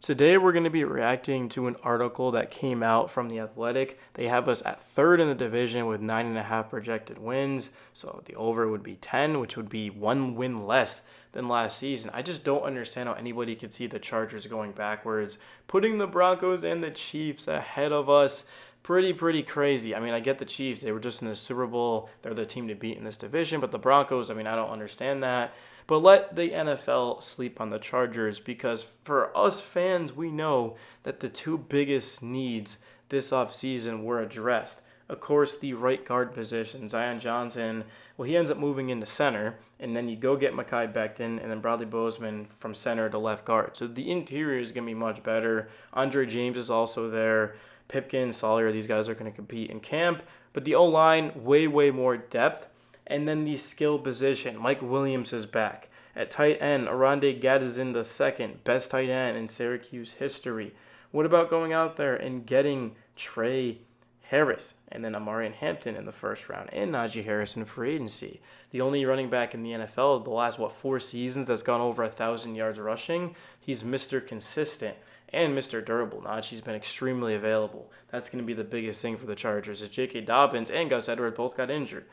Today, we're going to be reacting to an article that came out from The Athletic. They have us at third in the division with 9.5 projected wins. So the over would be 10, which would be one win less than last season. I just don't understand how anybody could see the Chargers going backwards, putting the Broncos and the Chiefs ahead of us. Pretty crazy. I mean, I get the Chiefs. They were just in the Super Bowl. They're the team to beat in this division. But the Broncos, I mean, I don't understand that. But let the NFL sleep on the Chargers because for us fans, we know that the two biggest needs this offseason were addressed. Of course, the right guard position, Zion Johnson, well, he ends up moving into center, and then you go get Mekhi Becton and then Bradley Bozeman from center to left guard. So the interior is going to be much better. Andre James is also there. Pipkin, Sawyer, these guys are going to compete in camp. But the O-line, way more depth. And then the skill position, Mike Williams is back. At tight end, Oronde Gadsden the second, best tight end in Syracuse history. What about going out there and getting Trey Harris and then Amarian Hampton in the first round and Najee Harris in free agency? The only running back in the NFL the last, 4 seasons that's gone over 1,000 yards rushing. He's Mr. Consistent and Mr. Durable. Najee's been extremely available. That's going to be the biggest thing for the Chargers is J.K. Dobbins and Gus Edwards both got injured.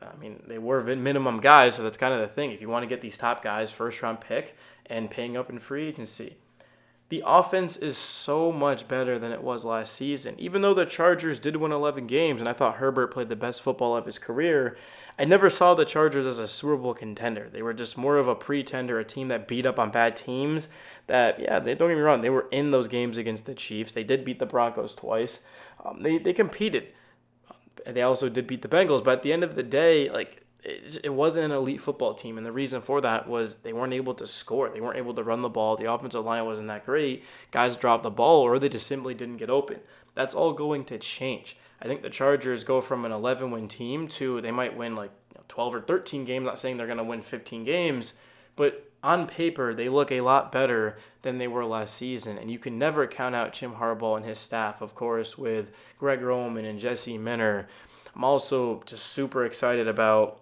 I mean, they were minimum guys, so that's kind of the thing. If you want to get these top guys, first-round pick, and paying up in free agency. The offense is so much better than it was last season. Even though the Chargers did win 11 games, and I thought Herbert played the best football of his career, I never saw the Chargers as a Super Bowl contender. They were just more of a pretender, a team that beat up on bad teams. That, yeah, they don't get me wrong, they were in those games against the Chiefs. They did beat the Broncos twice. They competed. They also did beat the Bengals, but at the end of the day, it wasn't an elite football team, and the reason for that was they weren't able to score. They weren't able to run the ball. The offensive line wasn't that great. Guys dropped the ball, or they just simply didn't get open. That's all going to change. I think the Chargers go from an 11-win team to they might win 12 or 13 games. Not saying they're going to win 15 games, but on paper, they look a lot better than they were last season. And you can never count out Jim Harbaugh and his staff, of course, with Greg Roman and Jesse Minter. I'm also just super excited about,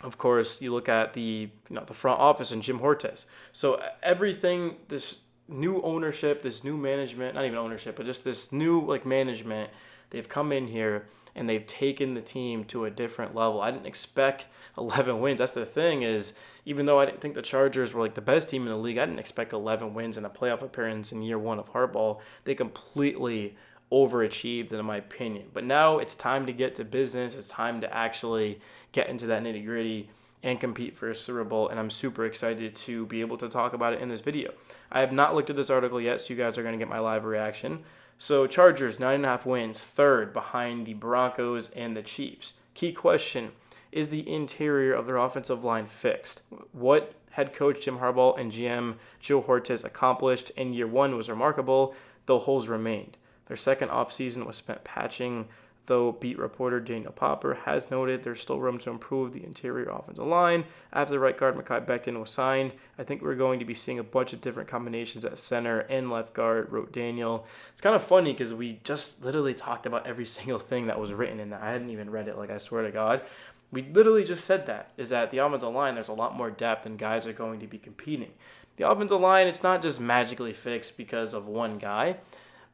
of course, you look at the front office and Jim Hortes. So everything, this new ownership, this new management, not even ownership, but just this new management, they've come in here and they've taken the team to a different level. I didn't expect 11 wins. That's the thing is, even though I didn't think the Chargers were the best team in the league, I didn't expect 11 wins and a playoff appearance in year one of Harbaugh. They completely overachieved in my opinion. But now it's time to get to business. It's time to actually get into that nitty gritty and compete for a Super Bowl, and I'm super excited to be able to talk about it in this video. I have not looked at this article yet, so you guys are going to get my live reaction. So Chargers, 9.5 wins, third behind the Broncos and the Chiefs. Key question, is the interior of their offensive line fixed? What head coach Jim Harbaugh and GM Joe Hortes accomplished in year one was remarkable, though holes remained. Their second offseason was spent patching, though beat reporter Daniel Popper has noted there's still room to improve the interior offensive line. After the right guard Mekhi Becton was signed, I think we're going to be seeing a bunch of different combinations at center and left guard, wrote Daniel. It's kind of funny because we just literally talked about every single thing that was written in that. I hadn't even read it, I swear to God. We literally just said that, is that the offensive line, there's a lot more depth and guys are going to be competing. The offensive line, it's not just magically fixed because of one guy,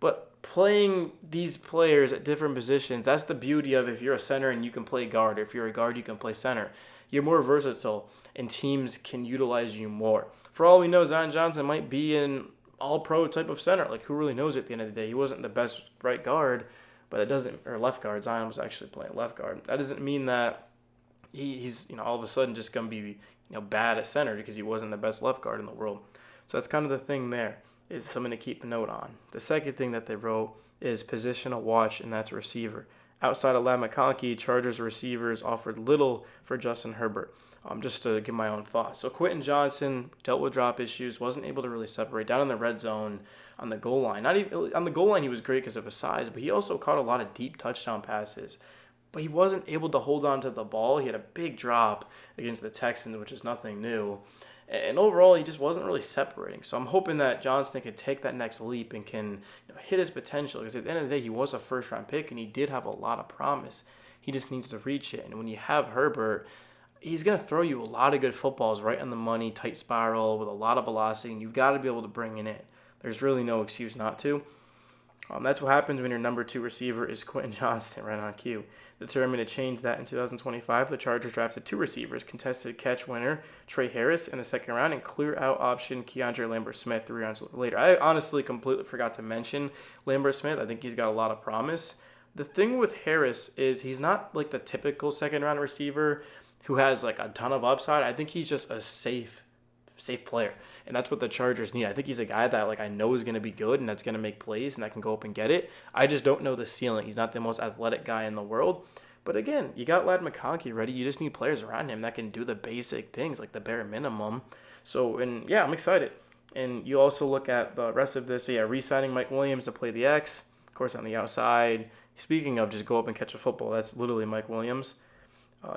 but playing these players at different positions, that's the beauty of if you're a center and you can play guard. If you're a guard, you can play center. You're more versatile, and teams can utilize you more. For all we know, Zion Johnson might be an all-pro type of center. Who really knows at the end of the day? He wasn't the best right guard, but it doesn't, or left guard. Zion was actually playing left guard. That doesn't mean that he's all of a sudden just going to be bad at center because he wasn't the best left guard in the world. So that's kind of the thing there. Is something to keep a note on. The second thing that they wrote is positional watch, and that's receiver. Outside of Ladd McConkey, Chargers receivers offered little for Justin Herbert. Just to give my own thoughts. So Quentin Johnson dealt with drop issues, wasn't able to really separate down in the red zone on the goal line. Not even on the goal line, he was great because of his size, but he also caught a lot of deep touchdown passes. But he wasn't able to hold on to the ball. He had a big drop against the Texans, which is nothing new. And overall, he just wasn't really separating. So I'm hoping that Johnston can take that next leap and can hit his potential. Because at the end of the day, he was a first-round pick, and he did have a lot of promise. He just needs to reach it. And when you have Herbert, he's going to throw you a lot of good footballs right on the money, tight spiral with a lot of velocity, and you've got to be able to bring it in. There's really no excuse not to. That's what happens when your number 2 receiver is Quentin Johnston, right on cue. Determined to change that in 2025, the Chargers drafted 2 receivers, contested catch winner Trey Harris in the second round, and clear out option Keandre Lambert-Smith 3 rounds later. I honestly completely forgot to mention Lambert-Smith. I think he's got a lot of promise. The thing with Harris is he's not like the typical second round receiver who has like a ton of upside. I think he's just a safe player. And that's what the Chargers need. I think he's a guy that like I know is going to be good and that's going to make plays and that can go up and get it. I just don't know the ceiling. He's not the most athletic guy in the world. But again, you got Ladd McConkey ready. You just need players around him that can do the basic things, like the bare minimum. So, and yeah, I'm excited. And you also look at the rest of this. So yeah, re-signing Mike Williams to play the X, of course, on the outside. Speaking of just go up and catch a football, that's literally Mike Williams.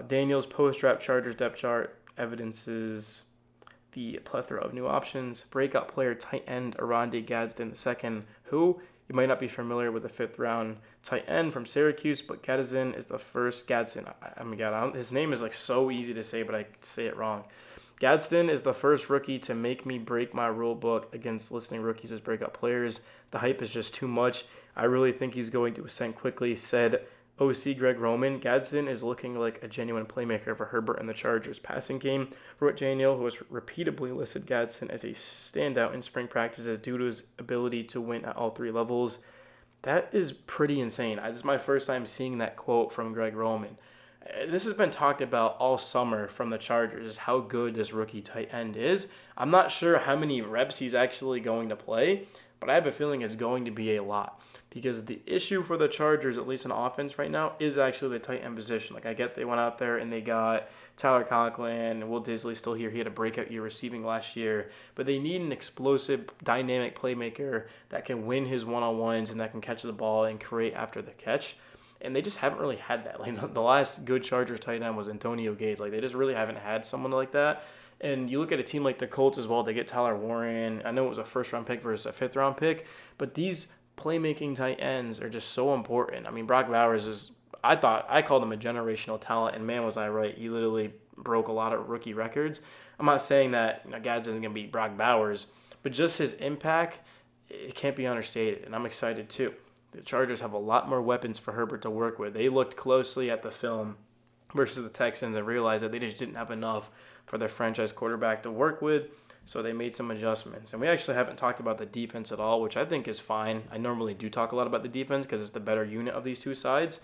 Daniels post-draft Chargers depth chart evidences the plethora of new options. Breakout player tight end Oronde Gadsden II, who you might not be familiar with, the 5th round tight end from Syracuse, but Gadsden is the first Gadsden. His name is like so easy to say, but I say it wrong. Gadsden is the first rookie to make me break my rule book against listing rookies as breakout players. The hype is just too much. I really think he's going to ascend quickly, said OC Greg Roman. Gadsden is looking like a genuine playmaker for Herbert and the Chargers passing game. Wrote Daniel, who has repeatedly listed Gadsden as a standout in spring practices due to his ability to win at all 3 levels. That is pretty insane. This is my first time seeing that quote from Greg Roman. This has been talked about all summer from the Chargers, is how good this rookie tight end is. I'm not sure how many reps he's actually going to play, but I have a feeling it's going to be a lot. Because the issue for the Chargers, at least in offense right now, is actually the tight end position. Like, I get they went out there and they got Tyler Conklin, and Will Disley still here. He had a breakout year receiving last year. But they need an explosive, dynamic playmaker that can win his one-on-ones and that can catch the ball and create after the catch. And they just haven't really had that. Like, the last good Chargers tight end was Antonio Gates. Like, they just really haven't had someone like that. And you look at a team like the Colts as well. They get Tyler Warren. I know it was a first-round pick versus a fifth-round pick. But these playmaking tight ends are just so important. I mean, Brock Bowers is, I called him a generational talent, and man, was I right. He literally broke a lot of rookie records. I'm not saying that Gadsden's going to beat Brock Bowers, but just his impact, it can't be understated, and I'm excited too. The Chargers have a lot more weapons for Herbert to work with. They looked closely at the film versus the Texans and realized that they just didn't have enough for their franchise quarterback to work with. So they made some adjustments. And we actually haven't talked about the defense at all, which I think is fine. I normally do talk a lot about the defense because it's the better unit of these two sides.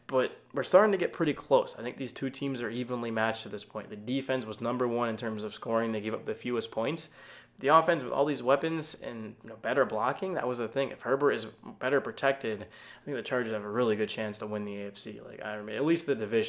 But we're starting to get pretty close. I think these two teams are evenly matched at this point. The defense was number 1 in terms of scoring. They gave up the fewest points. The offense with all these weapons and better blocking, that was the thing. If Herbert is better protected, I think the Chargers have a really good chance to win the AFC. At least the division.